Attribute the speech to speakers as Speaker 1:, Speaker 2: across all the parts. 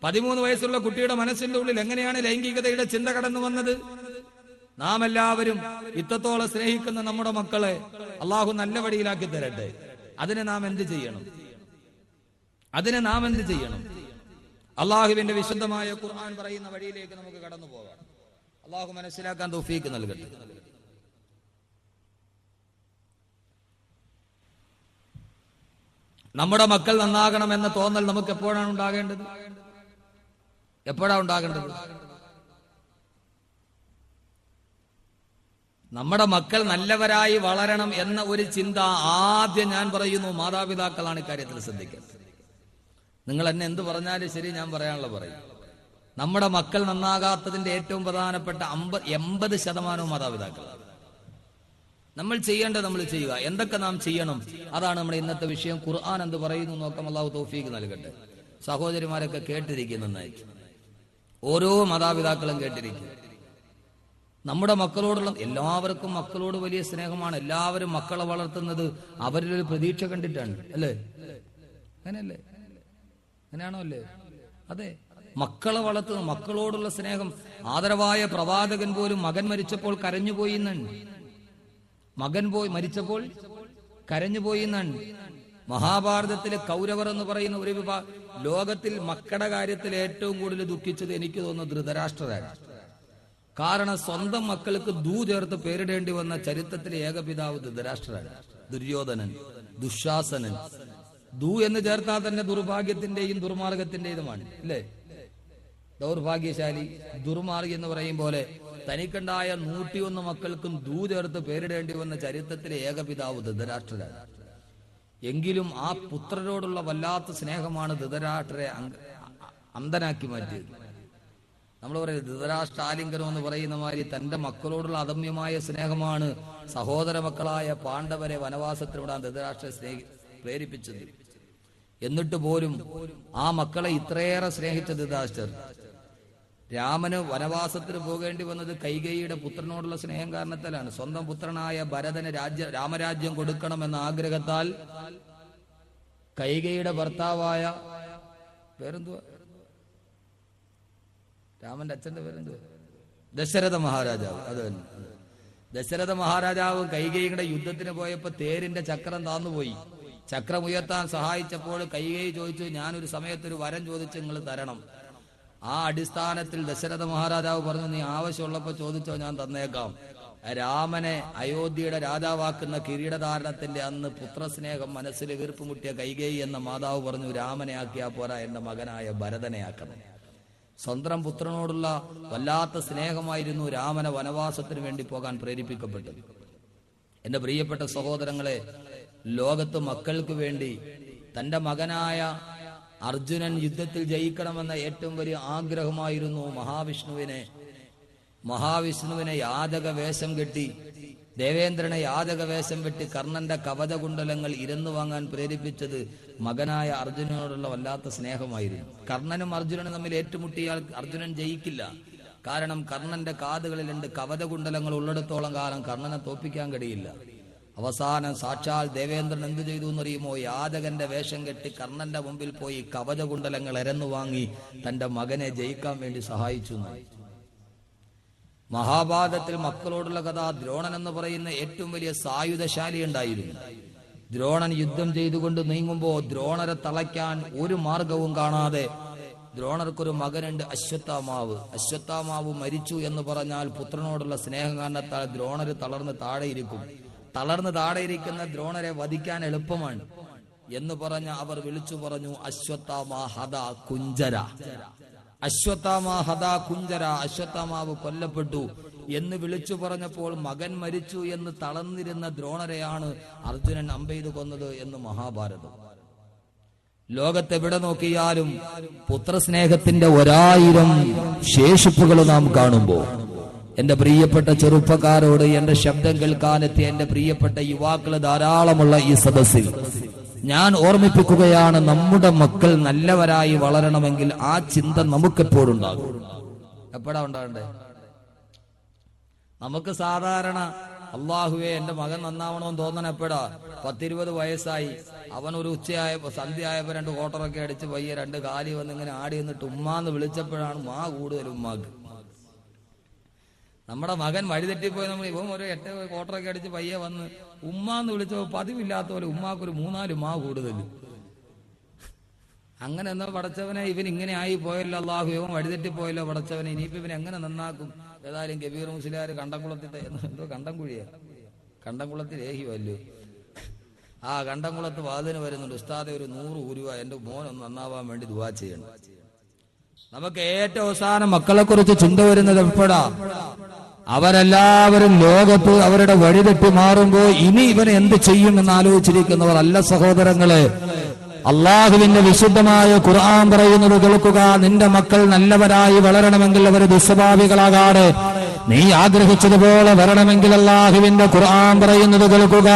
Speaker 1: 13 വയസ്സുള്ള കുട്ടിയുടെ മനസ്സിന്റെ ഉള്ളിൽ എങ്ങനെയാണ് ലൈംഗികതയുടെ ചിന്ത കടന്നു വന്നത്? നാം എല്ലാവരും ഇത്രത്തോളം സ്നേഹിക്കുന്ന നമ്മുടെ മക്കളെ അള്ളാഹു നല്ല വഴിയിലാക്കി തരട്ടെ. അതിന് നാം എന്ത് ചെയ്യണം? അള്ളാഹുവിന്റെ വിശുദ്ധമായ ഖുർആൻ പറയുന്ന വഴിയിലേക്ക് നമുക്ക് കടന്നു പോകാം. അള്ളാഹു മനസ്സിലാക്കാൻ തൗഫീഖ് നൽകട്ടെ. നമ്മുടെ മക്കൾ നന്നാകണമെന്ന തോന്നൽ നമുക്ക് എപ്പോഴാണ് ഉണ്ടാകേണ്ടത്? നമ്മുടെ മക്കൾ നല്ലവരായി വളരണം എന്ന ഒരു ചിന്ത ആദ്യം ഞാൻ പറയുന്നു മാതാപിതാക്കളാണ് ഇക്കാര്യത്തിൽ ശ്രദ്ധിക്കുന്നത്. നിങ്ങൾ എന്നെ എന്ത് പറഞ്ഞാലും ശരി, ഞാൻ പറയാനുള്ള പറയും. നമ്മുടെ മക്കൾ നന്നാകാത്തതിന്റെ ഏറ്റവും പ്രധാനപ്പെട്ട 80% മാതാപിതാക്കളാണ്. നമ്മൾ ചെയ്യേണ്ടത് നമ്മൾ ചെയ്യുക. എന്തൊക്കെ നാം ചെയ്യണം, അതാണ് നമ്മുടെ ഇന്നത്തെ വിഷയം. ഖുർആൻ എന്ത് പറയുന്നു നോക്കാം. അല്ലാഹു തൗഫീഖ് നൽകട്ടെ. സഹോദരിമാരൊക്കെ കേട്ടിരിക്കും നന്നായി. ഓരോ മാതാപിതാക്കളും കേട്ടിരിക്കും. നമ്മുടെ മക്കളോടുള്ള എല്ലാവർക്കും മക്കളോട് വലിയ സ്നേഹമാണ്. എല്ലാവരും മക്കളെ വളർത്തുന്നത് അവരിലൊരു പ്രതീക്ഷ കണ്ടിട്ടാണ്, അല്ലേ? അങ്ങനെയല്ലേ? അങ്ങനെയാണോ? അല്ലേ? അതെ, മക്കളെ വളർത്തുന്ന മക്കളോടുള്ള സ്നേഹം. ആദരവായ പ്രവാചകൻ പോലും മകൻ മരിച്ചപ്പോൾ കരഞ്ഞുപോയി എന്നാണ്. മരിച്ചപ്പോൾ കരഞ്ഞുപോയി എന്നാണ്. മഹാഭാരതത്തിലെ കൗരവർ എന്ന് പറയുന്ന ഒരു വിഭാഗം ലോകത്തിൽ മക്കളുടെ കാര്യത്തിൽ ഏറ്റവും കൂടുതൽ ദുഃഖിച്ചത് എനിക്ക് തോന്നുന്നു ധൃതരാഷ്ട്രരാണ്. കാരണം സ്വന്തം മക്കൾക്ക് ദൂ ചേർത്ത് പേരിടേണ്ടി വന്ന ചരിത്രത്തിലെ ഏകപിതാവ് ധൃതരാഷ്ട്രരാണ്. ദുര്യോധനൻ, ദുശാസനൻ. ദൂ എന്ന് ചേർത്താൽ തന്നെ ദുർഭാഗ്യത്തിന്റെയും ദുർമാർഗത്തിന്റെതുമാണ്, അല്ലേ? ദൗർഭാഗ്യശാലി, ദുർമാർഗി എന്ന് പറയും പോലെ തനിക്കുണ്ടായ 101 മക്കൾക്കും ദൂ ചേർത്ത് പേരിടേണ്ടി വന്ന ചരിത്രത്തിലെ ഏകപിതാവ് ധൃതരാഷ്ട്രരാണ്. എങ്കിലും ആ പുത്രരോടുള്ള വല്ലാത്ത സ്നേഹമാണ് ധൃതരാഷ്ട്രരെ അന്ധനാക്കി മാറ്റിയത്. നമ്മൾ പറയുന്നത് ധൃതരാഷ്ട്രാലിംഗനം എന്ന് പറയുന്ന മാതിരി തന്റെ മക്കളോടുള്ള അദമ്യമായ സ്നേഹമാണ് സഹോദര മക്കളായ പാണ്ഡവരെ വനവാസത്തിലൂടെ ധൃതരാഷ്ട്രരെ പ്രേരിപ്പിച്ചത്. എന്നിട്ട് പോലും ആ മക്കളെ ഇത്രയേറെ സ്നേഹിച്ച ധൃതരാഷ്ട്രർ രാമന് വനവാസത്തിന് പോകേണ്ടി വന്നത് കൈകേയിയുടെ പുത്രനോടുള്ള സ്നേഹം കാരണത്താലാണ്. സ്വന്തം പുത്രനായ ഭരതന് രാമരാജ്യം കൊടുക്കണമെന്ന ആഗ്രഹത്താൽ കൈകേയിയുടെ ഭർത്താവായ പേരെന്തുവാ, രാമന്റെ അച്ഛന്റെ പേരെന്തുവാ, ദശരഥ മഹാരാജാവ്. അത് തന്നെ, ദശരഥ മഹാരാജാവ് കൈകേയിയുടെ യുദ്ധത്തിന് പോയപ്പോ തേരിന്റെ ചക്രം താന്നുപോയി. ചക്രം ഉയർത്താൻ സഹായിച്ചപ്പോൾ കൈകേയി ചോദിച്ചു, ഞാനൊരു സമയത്തൊരു വരം ചോദിച്ചു, നിങ്ങൾ തരണം. ആ അടിസ്ഥാനത്തിൽ ദശരഥ മഹാരാജാവ് പറഞ്ഞു, നീ ആവശ്യമുള്ളപ്പോ ചോദിച്ചോ, ഞാൻ തന്നേക്കാം. രാമനെ അയോധ്യയുടെ രാജാവാക്കുന്ന കിരീടധാരണത്തിന്റെ അന്ന് പുത്രസ്നേഹം മനസ്സിൽ വീർപ്പുമുട്ടിയ കൈകേയി എന്ന മാതാവ് പറഞ്ഞു, രാമനെ ആക്കിയാ പോരാ, എന്റെ മകനായ ഭരതനെ ആക്കണം. സ്വന്തം പുത്രനോടുള്ള വല്ലാത്ത സ്നേഹമായിരുന്നു രാമനെ വനവാസത്തിന് വേണ്ടി പോകാൻ പ്രേരിപ്പിക്കപ്പെട്ടത്. എന്റെ പ്രിയപ്പെട്ട സഹോദരങ്ങളെ, ലോകത്ത് മക്കൾക്ക് വേണ്ടി തന്റെ മകനായ അർജുനൻ യുദ്ധത്തിൽ ജയിക്കണമെന്ന ഏറ്റവും വലിയ ആഗ്രഹമായിരുന്നു മഹാവിഷ്ണുവിനെ യാചക വേഷം കെട്ടി, ദേവേന്ദ്രനെ യാചക വേഷം വെട്ടി കർണന്റെ കവചകുണ്ടലങ്ങൾ ഇരന്നു വാങ്ങാൻ പ്രേരിപ്പിച്ചത് മകനായ അർജുനനോടുള്ള വല്ലാത്ത സ്നേഹമായിരുന്നു. കർണനും അർജുനനും തമ്മിൽ ഏറ്റുമുട്ടിയാൽ അർജുനൻ ജയിക്കില്ല. കാരണം കർണന്റെ കാതുകളിൽ 2 കവചകുണ്ടലങ്ങൾ ഉള്ളിടത്തോളം കാലം കർണനെ തോൽപ്പിക്കാൻ കഴിയില്ല. അവസാനം സാക്ഷാൽ ദേവേന്ദ്രൻ എന്തു ചെയ്തു എന്നറിയുമോ? യാചകന്റെ വേഷം കെട്ടി കർണന്റെ മുമ്പിൽ പോയി കവചകുണ്ടലങ്ങൾ എരന്നു വാങ്ങി തന്റെ മകനെ ജയിക്കാൻ വേണ്ടി സഹായിച്ചു. മഹാഭാരതത്തിൽ മക്കളോടുള്ള കഥ. ദ്രോണൻ എന്ന് പറയുന്ന ഏറ്റവും വലിയ സായുധശാലി ഉണ്ടായിരുന്നു. ദ്രോണൻ യുദ്ധം ചെയ്തുകൊണ്ട് നീങ്ങുമ്പോ ദ്രോണരെ തളയ്ക്കാൻ ഒരു മാർഗവും കാണാതെ ദ്രോണർക്കൊരു മകനുണ്ട്, അശ്വത്ഥാമാവ് മരിച്ചു എന്ന് പറഞ്ഞാൽ പുത്രനോടുള്ള സ്നേഹം കാരണത്താൽ ദ്രോണര് തളർന്ന് താഴെയിരിക്കുന്ന ദ്രോണരെ വധിക്കാൻ എളുപ്പമാണ് എന്ന് പറഞ്ഞ അവർ വിളിച്ചു പറഞ്ഞു, അശ്വത്ഥാമാവ് കൊല്ലപ്പെട്ടു എന്ന് വിളിച്ചു പറഞ്ഞപ്പോൾ മകൻ മരിച്ചു എന്ന് തളർന്നിരുന്ന ദ്രോണരെയാണ് അർജുനൻ അമ്പെയ്തു കൊന്നത് എന്ന് മഹാഭാരതം. ലോകത്തെവിടെ നോക്കിയാലും പുത്രസ്നേഹത്തിന്റെ 1000 ശേഷിപ്പുകൾ നാം കാണുമ്പോൾ, എന്റെ പ്രിയപ്പെട്ട ചെറുപ്പക്കാരോട്, എന്റെ ശബ്ദം കേൾക്കാനെത്തിയ എന്റെ പ്രിയപ്പെട്ട യുവാക്കള് ധാരാളമുള്ള ഈ സദസ്സിൽ ഞാൻ ഓർമ്മിപ്പിക്കുകയാണ്, നമ്മുടെ മക്കൾ നല്ലവരായി വളരണമെങ്കിൽ ആ ചിന്ത നമുക്കെപ്പോഴുണ്ടാകും. എപ്പോഴാ ഉണ്ടാകണ്ടേ? നമുക്ക് സാധാരണ അള്ളാഹുവേ എന്റെ മകൻ നന്നാവണമെന്ന് തോന്നണപ്പെടാ. 10-20 വയസ്സായി, അവനൊരു ഉച്ചയായപ്പോ സന്ധ്യയായപ്പോ 2 കോട്ടറൊക്കെ അടിച്ച് പയ്യെ 2 കാലി വന്ന് ഇങ്ങനെ ആടി നിന്നിട്ട് ഉമ്മാന്ന് വിളിച്ചപ്പോഴാണ് മാ കൂടുതൽ ഉമ്മാക്ക്. നമ്മുടെ മകൻ വഴിതെറ്റിപ്പോയി. നമ്മൾ ഇവൻ ഒരു 8 കോട്ടറൊക്കെ അടിച്ച് പയ്യെ വന്ന് ഉമ്മാന്ന് വിളിച്ചപ്പോ പതിവില്ലാത്ത പോലെ ഉമ്മാക്കൊരു 3-4 മാ കൂടുതൽ. അങ്ങനെ എന്നാ പടച്ചവനെ ഇവൻ ഇങ്ങനെ ആയി പോയല്ലോ അള്ളാഹു, ഇവൻ വഴിതെറ്റിപ്പോയല്ലോ പടച്ചവനെ, ഇനിയിപ്പോ ഇവൻ എങ്ങനെ നന്നാക്കും? ഏതായാലും കബീർ മുസ്ലിയാർ കണ്ടംകുളത്തിൽ എന്തോ കണ്ടംകുളത്തിൽ ഏഹിയല്ലോ, ആ കണ്ടംകുളത്ത് വാതിന് വരുന്നുണ്ട്. ഉസ്താദെ ഒരു 100 രൂപ എന്റെ മോനൊന്ന് നന്നാവാൻ വേണ്ടി ദുആ ചെയ്യണം. നമുക്ക് ഏറ്റവും അവസാനം മക്കളെ കുറിച്ച് ചിന്ത വരുന്നത് എപ്പോഴാ? അവരെല്ലാവരും ലോകത്ത് അവരുടെ വഴിതെറ്റി മാറുമ്പോ ഇനി ഇവൻ എന്ത് ചെയ്യുമെന്ന് ആലോചിച്ചിരിക്കുന്നവർ അല്ല സഹോദരങ്ങളെ. അള്ളാഹുവിന്റെ വിശുദ്ധമായ ഖുർആൻ പറയുന്നത് കേൾക്കുക. നിന്റെ മക്കൾ നല്ലവരായി വളരണമെങ്കിൽ അവർ ദുസ്വഭാവികളാകാതെ നീ ആഗ്രഹിച്ചതുപോലെ വരണമെങ്കിൽ അള്ളാഹുവിന്റെ ഖുർആൻ പറയുന്നത് കേൾക്കുക.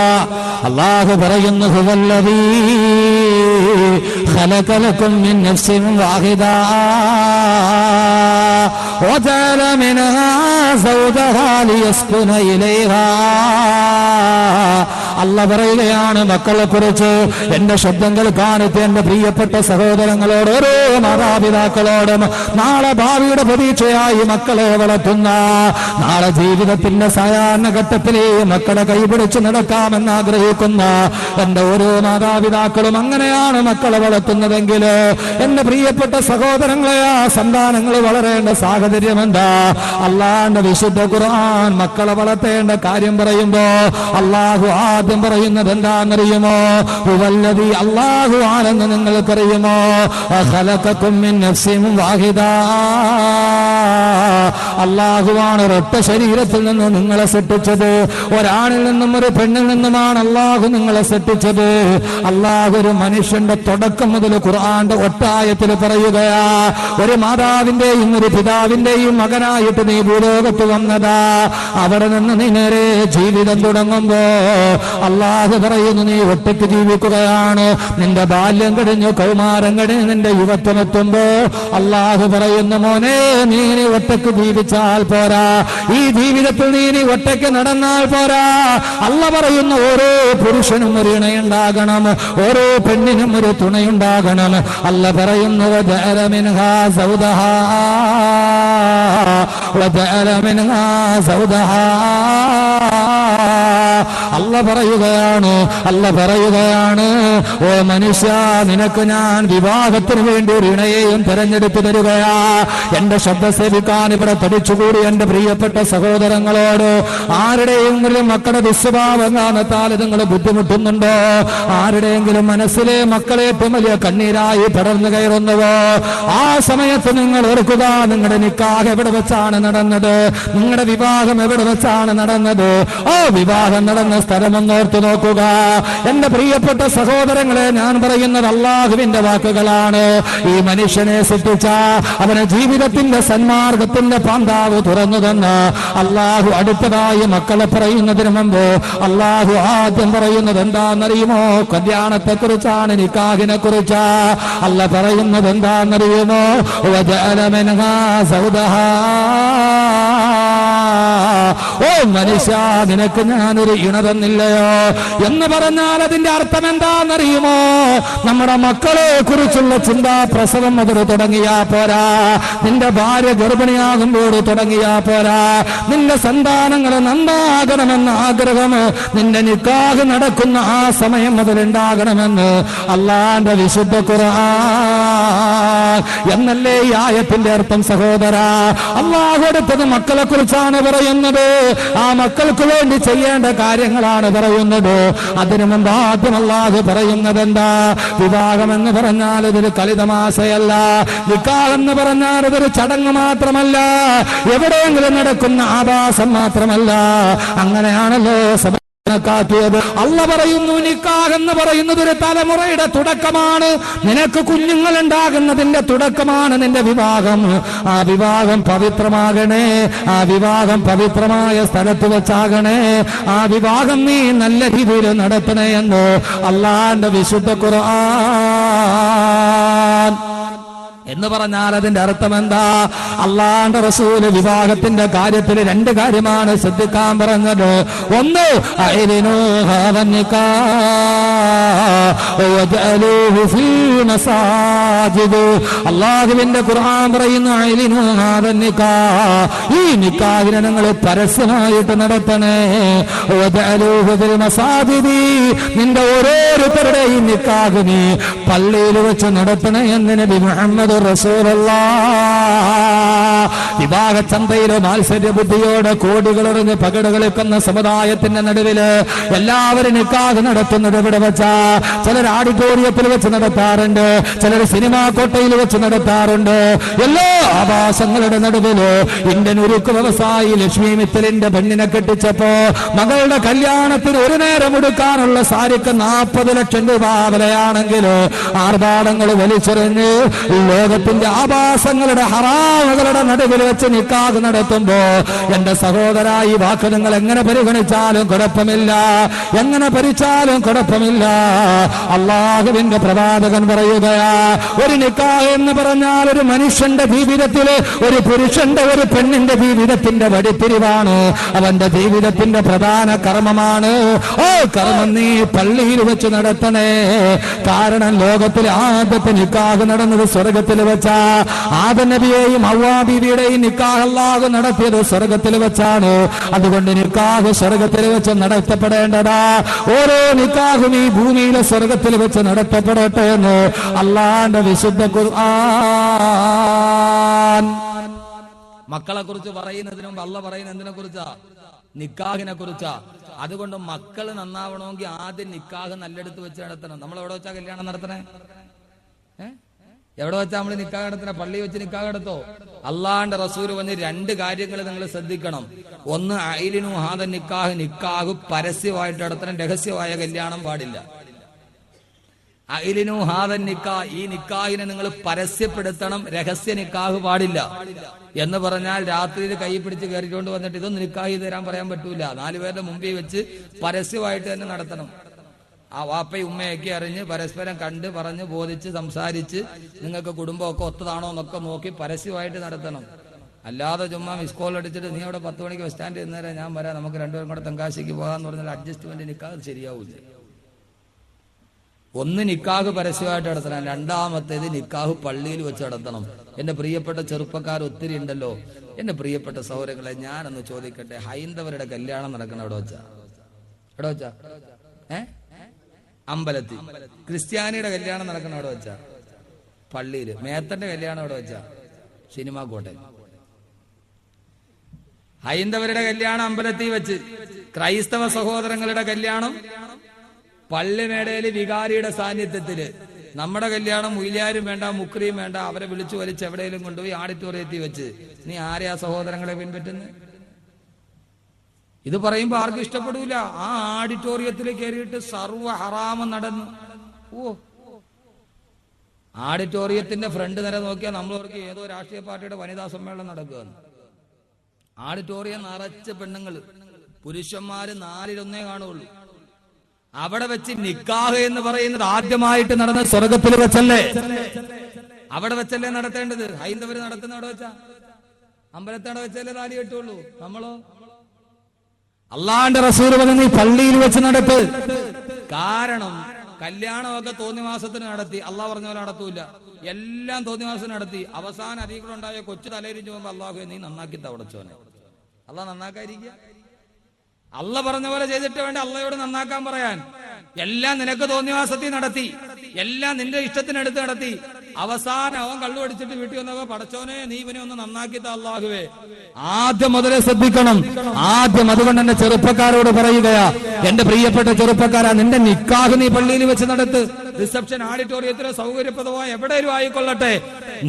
Speaker 1: അള്ളാഹു പറയുന്നു ഹുവല്ലദീ ഖലഖലകും മിൻ നഫ്സിൻ വാഹിദ വജഅല മിൻഹാ സൗജഹാ ലിയസ്കുന ഇലൈഹാ. അല്ലാഹു പറയുകയാണ് മക്കളെ കുറിച്ച്. എന്റെ ശബ്ദം കേൾക്കാനെത്തിയ എന്റെ പ്രിയപ്പെട്ട സഹോദരങ്ങളോട്, ഓരോ മാതാപിതാക്കളോടും നാളെ ഭാവിയുടെ പ്രതീക്ഷയായി മക്കളെ വളർത്തുന്ന, നാളെ ജീവിതത്തിന്റെ സായാഹ്ന ഘട്ടത്തിലെ മക്കളെ കൈപിടിച്ച് നടക്കാമെന്ന് ആഗ്രഹിക്കുന്ന എന്റെ ഓരോ മാതാപിതാക്കളും അങ്ങനെയാണ് മക്കളെ വളർത്തുന്നതെങ്കിൽ എന്റെ പ്രിയപ്പെട്ട സഹോദരങ്ങളെ, ആ സന്താനങ്ങൾ വളരേണ്ട സാഹചര്യം എന്താ? അള്ളാഹുവിന്റെ വിശുദ്ധ ഖുർആൻ മക്കളെ വളർത്തേണ്ട കാര്യം പറയുമ്പോ അള്ളാഹു ആദ്യം പറയുന്നത് എന്താണെന്നറിയുമോ? ഹുവല്ലദീ, അള്ളാഹു ആണെന്ന് നിങ്ങൾക്കറിയുമോ? ഖലഖകും മിൻ നഫ്സിൻ വാഹിദ, അള്ളാഹുവാണ് ഒരൊറ്റ ശരീരത്തിൽ നിന്ന് നിങ്ങളെ സൃഷ്ടിച്ചത്. ഒരാണിൽ നിന്നും ഒരു പെണ്ണിൽ നിന്നുമാണ് അള്ളാഹു നിങ്ങളെ സൃഷ്ടിച്ചത്. അള്ളാഹു ഒരു മനുഷ്യന്റെ തുടക്കം മുതൽ ഖുർആന്റെ ഒറ്റായത്തിൽ പറയുകയാ, ഒരു മാതാവിന്റെയും ഒരു പിതാവിന്റെയും മകനായിട്ട് നീ ഭൂലോകത്ത് വന്നതാ. അവിടെ നിന്ന് നീ നേരെ ജീവിതം തുടങ്ങുമ്പോ അള്ളാഹു പറയുന്നു നീ ഒറ്റയ്ക്ക് ജീവിക്കുകയാണ്. നിന്റെ ബാല്യം കഴിഞ്ഞു, കൗമാരം കഴിഞ്ഞ് നിന്റെ യുവത്വം എത്തുമ്പോ അള്ളാഹു പറയുന്നു മോനെ നീ ഒറ്റയ്ക്ക് ജീവിച്ചാൽ പോരാ, ഈ ജീവിതത്തിൽ നീ ഒറ്റയ്ക്ക് നടന്നാൽ പോരാ. അല്ല പറയുന്ന ഓരോ പുരുഷനും ഒരു ഇണയുണ്ടാകണം, ഓരോ പെണ്ണിനും ഒരു തുണയുണ്ടാകണം. അല്ല പറയുന്നു വജഅല മിൻഹാ സൗദഹാ വജഅല മിൻഹാ സൗദഹാ. അല്ല പറയുകയാണ് ഓ മനുഷ്യ, നിനക്ക് ഞാൻ വിവാഹത്തിന് വേണ്ടി ഒരു ഇണയെയും തെരഞ്ഞെടുത്തു തരികയാ. എന്റെ ശബ്ദ സേവിക്കാൻ ഇവിടെ തടിച്ചുകൂടി എന്റെ പ്രിയപ്പെട്ട സഹോദരങ്ങളോട്, ആരുടെയെങ്കിലും മക്കളുടെ ദുസ്വഭാവം കാരണത്താൽ നിങ്ങൾ ബുദ്ധിമുട്ടുന്നുണ്ടോ? ആരുടെയെങ്കിലും മനസ്സിലെ മക്കളെ ഏറ്റവും വലിയ കണ്ണീരായി പടർന്നു കയറുന്നുവോ? ആ സമയത്ത് നിങ്ങൾ ഓർക്കുക, നിങ്ങളുടെ നിക്കാഹ് എവിടെ വെച്ചാണ് നടന്നത്? നിങ്ങളുടെ വിവാഹം എവിടെ വെച്ചാണ് നടന്നത്? ആ വിവാഹം നടന്ന സ്ഥലമെന്നോർത്ത് നോക്കുക. എന്റെ പ്രിയപ്പെട്ട സഹോദരങ്ങളെ, ഞാൻ പറയുന്നത് അള്ളാഹുവിന്റെ വാക്കുകളാണ്. ഈ മനുഷ്യനെ സൃഷ്ടിച്ച അവനെ ജീവിതത്തിന്റെ സന്മാർഗത്തിന്റെ പാന്താവ് തുറന്നു തന്ന അള്ളാഹു അടുത്തതായി മക്കളെ പറയുന്നതിന് മുമ്പ് അള്ളാഹു ആദ്യം പറയുന്നത് എന്താണെന്നറിയുമോ? കല്യാണത്തെ കുറിച്ചാണ്, നിക്കാഹിനെ കുറിച്ചാ. അല്ല പറയുന്നത് എന്താണെന്നറിയുമോ? വജഅല മിൻഹാ സൗദഹാ. ഓ മനുഷ്യ, നിനക്ക് ഞാനൊരു ഇണ തന്നില്ലയോ എന്ന് പറഞ്ഞാൽ അതിന്റെ അർത്ഥം എന്താണെന്നറിയുമോ? നമ്മുടെ മക്കളെ കുറിച്ചുള്ള ചിന്ത പ്രസവം മുതൽ തുടങ്ങിയാ പോരാ, നിന്റെ ഭാര്യ ഗർഭിണിയാകുമ്പോൾ തുടങ്ങിയാ പോരാ, നിന്റെ സന്താനങ്ങൾ നന്നാകണമെന്ന ആഗ്രഹം നിന്റെ നിക്കാഹ് നടക്കുന്ന ആ സമയം മുതൽ ഉണ്ടാകണമെന്ന് അള്ളാന്റെ വിശുദ്ധ ഖുർആൻ എന്നല്ലേ ഈ ആയത്തിന്റെ അർത്ഥം സഹോദരാ. അള്ളാഹു അടുത്തത് മക്കളെ കുറിച്ചാണ് പറയുന്നത്. ആ മക്കൾക്ക് വേണ്ടി ചെയ്യേണ്ട കാര്യങ്ങളാണ് പറയുന്നത്. അതിനു മുമ്പ് ആദ്യം അള്ളാഹു പറയുന്നത് എന്താ? വിവാഹം എന്ന് പറഞ്ഞാൽ ഇതൊരു കളിതമാശയല്ല, നിക്കാഹ് എന്ന് പറഞ്ഞാൽ ഇതൊരു ചടങ്ങ് മാത്രമല്ല, എവിടെയെങ്കിലും നടക്കുന്ന ആഭാസം മാത്രമല്ല. അങ്ങനെയാണല്ലോ കാട്ടിയത്. അള്ള പറയുന്നു നിക്കാഹ് എന്ന് പറയുന്നത് ഒരു തലമുറയുടെ തുടക്കമാണ്. നിനക്ക് കുഞ്ഞുങ്ങൾ ഉണ്ടാകുന്നതിന്റെ തുടക്കമാണ് നിന്റെ വിവാഹം. ആ വിവാഹം പവിത്രമാകണേ, ആ വിവാഹം പവിത്രമായ സ്ഥലത്ത് വെച്ചാകണേ, ആ വിവാഹം നീ നല്ല രീതിയിൽ നടത്തണേ എന്ന് അള്ളാന്റെ വിശുദ്ധ ഖുർആൻ. എന്ന് പറഞ്ഞാൽ അതിന്റെ അർത്ഥം എന്താ? അള്ളാന്റെ റസൂല് വിവാഹത്തിന്റെ കാര്യത്തിൽ രണ്ട് കാര്യമാണ് ശ്രദ്ധിക്കാൻ പറഞ്ഞത്. ഒന്ന്, അള്ളാഹുവിന്റെ ഖുർആൻ പറയുന്നു, ഈ നിക്കാഹിനെ നിങ്ങൾ പരസ്യമായിട്ട് നടത്തണേ. നിന്റെ ഓരോരുത്തരുടെയും നിക്കാഹ് നീ പള്ളിയിൽ വെച്ച് നടത്തണേ എന്ന് നബി മുഹമ്മദ് വിവാഹ ചന്തയിലോ മാത്സര്യ ബുദ്ധിയോടെ കോടികളെറിഞ്ഞ് പകട് കളിക്കുന്ന സമുദായത്തിന്റെ നടുവില് എല്ലാവരും നിക്കാഹ് നടത്തുന്നത് ഇവിടെ വെച്ചാ. ചിലർ ഓഡിറ്റോറിയത്തിൽ വെച്ച് നടത്താറുണ്ട്, ചിലർ സിനിമാ കോട്ടയിൽ വെച്ച് നടത്താറുണ്ട്. എല്ലാ ആഭാസങ്ങളുടെ നടുവില് ഇന്ത്യൻ ഉരുക്ക് വ്യവസായി ലക്ഷ്മി മിത്തലിന്റെ പെണ്ണിനെ കെട്ടിച്ചപ്പോ മകളുടെ കല്യാണത്തിന് ഒരു നേരം എടുക്കാനുള്ള സാരിക്ക് 40 ലക്ഷം രൂപ വിലയാണെങ്കിൽ ആർഭാടങ്ങൾ വലിച്ചെറിഞ്ഞ് ലോകത്തിന്റെ ആഭാസങ്ങളുടെ ഹറാമുകളുടെ നടുവിൽ വെച്ച് നിക്കാഹ് നടത്തുമ്പോ എന്റെ സഹോദര, ഈ വാക്ക് നിങ്ങൾ എങ്ങനെ പരിഗണിച്ചാലും കുഴപ്പമില്ല, എങ്ങനെ ഭരിച്ചാലും കുഴപ്പമില്ല. അള്ളാഹുവിന്റെ പ്രവാചകൻ പറയുകയാ, ഒരു നിക്കാഹ് എന്ന് പറഞ്ഞാൽ ഒരു മനുഷ്യന്റെ ജീവിതത്തില്, ഒരു പുരുഷന്റെ ഒരു പെണ്ണിന്റെ ജീവിതത്തിന്റെ വഴിത്തിരിവാണ്, അവന്റെ ജീവിതത്തിന്റെ പ്രധാന കർമ്മമാണ്. ഓ കർമ്മം നീ പള്ളിയിൽ വെച്ച് നടത്തണേ. കാരണം ലോകത്തിലെ ആദ്യത്തെ നിക്കാഹ് നടന്നത് സ്വർഗത്തിൽ വെച്ചാ. ആദം നബിയെയും ഹവ്വാ ബീവിയുടെയും നിക്കാഹ് അല്ലാഹു നടത്തിയത് സ്വർഗത്തിൽ വെച്ചാണ്. അതുകൊണ്ട് നിക്കാഹ് സ്വർഗത്തിൽ വെച്ച് നടത്തപ്പെടേണ്ടതാ. ഓരോ നിക്കാഹും ഈ ഭൂമിയിലെ സ്വർഗത്തിൽ വെച്ച് നടത്തപ്പെടട്ടെ എന്ന് അള്ളാന്റെ വിശുദ്ധ ഖുർആൻ. മക്കളെ കുറിച്ച് പറയുന്നതിന് മുമ്പ് അള്ളാഹ് പറയുന്നത് എന്തിനെ കുറിച്ചാ? നിക്കാഹിനെ കുറിച്ചാ. അതുകൊണ്ട് മക്കൾ നന്നാവണമെങ്കിൽ ആദ്യം നിക്കാഹ് നല്ലെടുത്ത് വെച്ച് നടത്തണം. നമ്മൾ എവിടെ വെച്ചാ കല്യാണം നടത്തണേ? എവിടെ വെച്ചാ നമ്മൾ നിക്കാഹ് നടത്തണേ? പള്ളി വെച്ച് നിക്കാഹ് നടത്തോ? അള്ളാന്റെ റസൂൽ വന്ന് രണ്ട് കാര്യങ്ങൾ നിങ്ങൾ ശ്രദ്ധിക്കണം. ഒന്ന്, ഐലിനു ഹാദ നിക്കാഹ്, നിക്കാഹ് പരസ്യമായിട്ട് നടത്തണം, രഹസ്യമായ കല്യാണം പാടില്ല. ഐലിനു ഹാദ നിക്കാഹ്, ഈ നിക്കാഹിനെ നിങ്ങൾ പരസ്യപ്പെടുത്തണം, രഹസ്യ നിക്കാഹ് പാടില്ല. എന്ന് പറഞ്ഞാൽ രാത്രിയിൽ കൈ പിടിച്ച് കയറിക്കൊണ്ട് വന്നിട്ട് ഇതൊന്നും നിക്കാഹ് തരാൻ പറയാൻ പറ്റൂല. 4 പേരുടെ മുമ്പിൽ വെച്ച് പരസ്യമായിട്ട് തന്നെ നടത്തണം. ആ വാപ്പയും ഉമ്മയൊക്കെ അറിഞ്ഞ് പരസ്പരം കണ്ട് പറഞ്ഞ് ബോധിച്ച് സംസാരിച്ച് നിങ്ങൾക്ക് കുടുംബമൊക്കെ ഒത്തതാണോ എന്നൊക്കെ നോക്കി പരസ്യമായിട്ട് നടത്തണം. അല്ലാതെ ചുമ്മാ മിസ് കോൾ അടിച്ചിട്ട് നീ അവിടെ 10 മണിക്ക് ബസ് സ്റ്റാൻഡിൽ ഇരുന്നേരം ഞാൻ വരാം, നമുക്ക് രണ്ടുപേരും കൂടെ തെങ്കാശിക്ക് പോകാന്ന് പറഞ്ഞാൽ അഡ്ജസ്റ്റ്മെന്റ് നിക്കാഹ് ശരിയാവില്ല. ഒന്ന്, നിക്കാഹ് പരസ്യമായിട്ട് നടത്തണം. രണ്ടാമത്തേത് നിക്കാഹ് പള്ളിയിൽ വെച്ച് നടത്തണം. എന്റെ പ്രിയപ്പെട്ട ചെറുപ്പക്കാർ ഒത്തിരി ഉണ്ടല്ലോ. എന്റെ പ്രിയപ്പെട്ട സൗരങ്ങളെ, ഞാനൊന്ന് ചോദിക്കട്ടെ, ഹൈന്ദവരുടെ കല്യാണം നടക്കണം എവിടെ വെച്ചാ? എവിടെ വെച്ചാ? അമ്പലത്തിൽ. ക്രിസ്ത്യാനിയുടെ കല്യാണം നടക്കണം എവിടെ വെച്ചാ? പള്ളിയിൽ. മേത്തന്റെ കല്യാണം എവിടെ വെച്ചാ? സിനിമാ കോട്ടയിൽ. ഹൈന്ദവരുടെ കല്യാണം അമ്പലത്തിൽ വെച്ച്, ക്രൈസ്തവ സഹോദരങ്ങളുടെ കല്യാണം പള്ളിമേടയിൽ വികാരിയുടെ സാന്നിധ്യത്തില്. നമ്മുടെ കല്യാണം മുയിലാരും വേണ്ട, മുക്രിയും വേണ്ട, അവരെ വിളിച്ചു വലിച്ച് എവിടെയെങ്കിലും കൊണ്ടുപോയി ഓഡിറ്റോറിയത്തിൽ വെച്ച്. നീ ആരെയാ സഹോദരങ്ങളെ പിൻപറ്റുന്നത്? ഇത് പറയുമ്പോ ആർക്കും ഇഷ്ടപ്പെടൂല. ആ ഓഡിറ്റോറിയത്തിൽ കയറിയിട്ട് സർവ്വ ഹറാമം നടന്നു. ഓഡിറ്റോറിയത്തിന്റെ ഫ്രണ്ട് നിര നോക്കിയാൽ നമ്മളവർക്ക് ഏതോ രാഷ്ട്രീയ പാർട്ടിയുടെ വനിതാ സമ്മേളനം നടക്കുകയാണ്. ഓഡിറ്റോറിയം നിറച്ച പെണ്ണുങ്ങൾ, പുരുഷന്മാര് 4-1 കാണുള്ളൂ. അവിടെ വെച്ച് നിക്കാഹ് എന്ന് പറയുന്നത് ആദ്യമായിട്ട് നടന്ന സ്വർഗത്തിൽ വെച്ചല്ലേ? അവിടെ വെച്ചല്ലേ നടത്തേണ്ടത്? ഹൈന്ദവര് നടത്തുന്ന അവിടെ വെച്ചാ? അമ്പലത്തവിടെ വെച്ചല്ലേ താലി കെട്ടുള്ളൂ. നമ്മളോ? അള്ളാന്റെ റസൂൽ പറഞ്ഞ നീ പള്ളിയിൽ വെച്ച് നടത്ത്. കാരണം കല്യാണമൊക്കെ തോന്നിവാസത്തിന് നടത്തി, അള്ളാഹ് പറഞ്ഞ പോലെ നടത്തൂല. എല്ലാം തോന്നിവാസത്തിന് നടത്തി. അവസാനം അധികം ഉണ്ടായ കൊച്ചു തലയിരിഞ്ഞു പോകുമ്പോ അള്ളാഹു നീ നന്നാക്കി തവടച്ചോനെ. അള്ളാഹ് നന്നാക്കാതിരിക്കുക? അള്ള പറഞ്ഞ പോലെ ചെയ്തിട്ട് വേണ്ട അള്ളയോട് നന്നാക്കാൻ പറയാൻ. എല്ലാം നിനക്ക് തോന്നിവാസത്തിൽ നടത്തി, എല്ലാം നിന്റെ ഇഷ്ടത്തിനെടുത്ത് നടത്തി. അവസാനം അവൻ കള്ളു അടിച്ചിട്ട് വീട്ടിൽ വന്നപ്പോ പടച്ചോനെ നീ ഇവനെ ഒന്ന് നന്നാക്കിത്ത അള്ളാഹുവേ. ആദ്യം മുതലേ ശ്രദ്ധിക്കണം. ആദ്യം അതുകൊണ്ട് എന്റെ ചെറുപ്പക്കാരോട് പറയുകയാ, എന്റെ പ്രിയപ്പെട്ട ചെറുപ്പക്കാരാ, നിന്റെ നിക്കാഹ് നീ പള്ളിയിൽ വെച്ച് നടത്ത്. റിസപ്ഷൻ ഓഡിറ്റോറിയത്തിലോ സൗകര്യപ്രദമായ എവിടെയും ആയിക്കൊള്ളട്ടെ.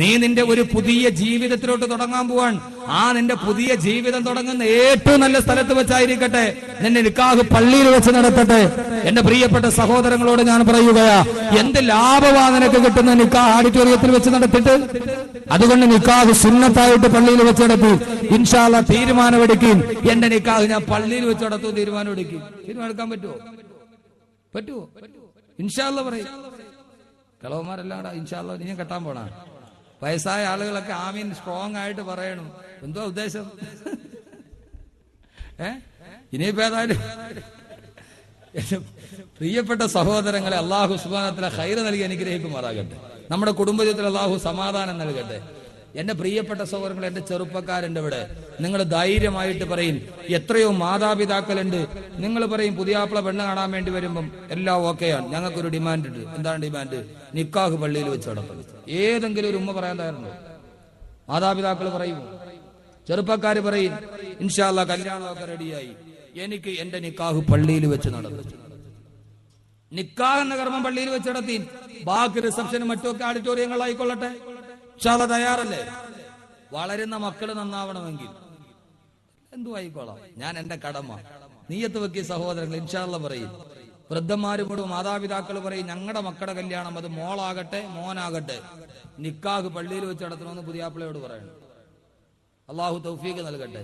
Speaker 1: നീ നിന്റെ ഒരു പുതിയ ജീവിതത്തിലോട്ട് തുടങ്ങാൻ പോവാൻ. ആ നിന്റെ പുതിയ ജീവിതം തുടങ്ങുന്ന ഏറ്റവും നല്ല സ്ഥലത്ത് വെച്ചായിരിക്കട്ടെ. നിന്റെ നിക്കാഹ് പള്ളിയിൽ വെച്ച് നടത്തട്ടെ. എന്റെ പ്രിയപ്പെട്ട സഹോദരങ്ങളോട് ഞാൻ പറയുകയാ, എന്ത് ലാഭമാ നിനക്ക് കിട്ടുന്ന നിക്കാഹ് ഓഡിറ്റോറിയത്തിൽ വെച്ച് നടത്തിട്ട്? അതുകൊണ്ട് നിക്കാഹ് സുന്നത്തായിട്ട് പള്ളിയിൽ വെച്ച് നടത്തി. ഇൻഷാ അല്ലാഹ് തീരുമാനമെടുക്കും. എന്റെ നിക്കാഹ് ഞാൻ പള്ളിയിൽ വെച്ച് നടത്തും തീരുമാനമെടുക്കും. തീരുമാനമെടുക്കാൻ പറ്റുമോ? പറ്റുമോ? ഇൻഷാ അല്ലാഹ് പറയും. കളവന്മാരെല്ലാം ഇൻഷാ അല്ലാഹ് നീ കെട്ടാൻ പോണ വയസ്സായ ആളുകളൊക്കെ ആമീൻ സ്ട്രോങ് ആയിട്ട് പറയണം. എന്തോ ഉദ്ദേശം? ഇനിയിപ്പോ ഏതായാലും പ്രിയപ്പെട്ട സഹോദരങ്ങളെ, അള്ളാഹു സുബ്ഹാനഹു വ തആല ഖൈർ നൽകി അനുഗ്രഹിക്കുമാറാകട്ടെ. നമ്മുടെ കുടുംബജീവിതത്തിൽ അള്ളാഹു സമാധാനം നൽകട്ടെ. എന്റെ പ്രിയപ്പെട്ട സഹോദരങ്ങൾ, എന്റെ ചെറുപ്പക്കാരന്റെ ഇവിടെ നിങ്ങൾ ധൈര്യമായിട്ട് പറയും. എത്രയോ മാതാപിതാക്കളുണ്ട്. നിങ്ങൾ പറയും പുതിയാപ്പിള പെണ്ണ് കാണാൻ വേണ്ടി വരുമ്പം എല്ലാം ഓക്കെയാണ്, ഞങ്ങൾക്കൊരു ഡിമാൻഡ് ഉണ്ട്. എന്താണ് ഡിമാൻഡ്? നിക്കാഹ് പള്ളിയിൽ വെച്ച് നടത്തുന്നത്. ഏതെങ്കിലും ഒരു ഉമ്മ പറയാൻ തയ്യാറുണ്ടോ? മാതാപിതാക്കൾ പറയും, ചെറുപ്പക്കാർ പറയും, ഇൻഷാ അല്ലാഹ് കല്യാണമൊക്കെ റെഡിയായി, എനിക്ക് എന്റെ നിക്കാഹ് പള്ളിയിൽ വെച്ച് നടന്നു. നിക്കാഹ് എന്ന കർമ്മം പള്ളിയിൽ വെച്ച് നടത്തി, ബാക്കി റിസപ്ഷനും മറ്റുമൊക്കെ ഓഡിറ്റോറിയങ്ങളായിക്കൊള്ളട്ടെ. ഇൻഷാ അല്ലാഹ് തയ്യാറല്ലേ? വളരുന്ന മക്കൾ നന്നാവണമെങ്കിൽ എന്തു ആയിക്കോളാം, ഞാൻ എന്റെ കടമ നീയത്ത് വെക്കിയ സഹോദരങ്ങൾ ഇൻഷാ അല്ലാഹ് പറയും. വൃദ്ധന്മാരോട് മാതാപിതാക്കൾ പറയും, ഞങ്ങളുടെ മക്കളുടെ കല്യാണം, അത് മോളാകട്ടെ മോനാകട്ടെ, നിക്കാഹ് പള്ളിയിൽ വെച്ച് നടത്തണമെന്ന് പുതിയാപ്പിളയോട് പറയണം. അള്ളാഹു തൗഫീഖ് നൽകട്ടെ.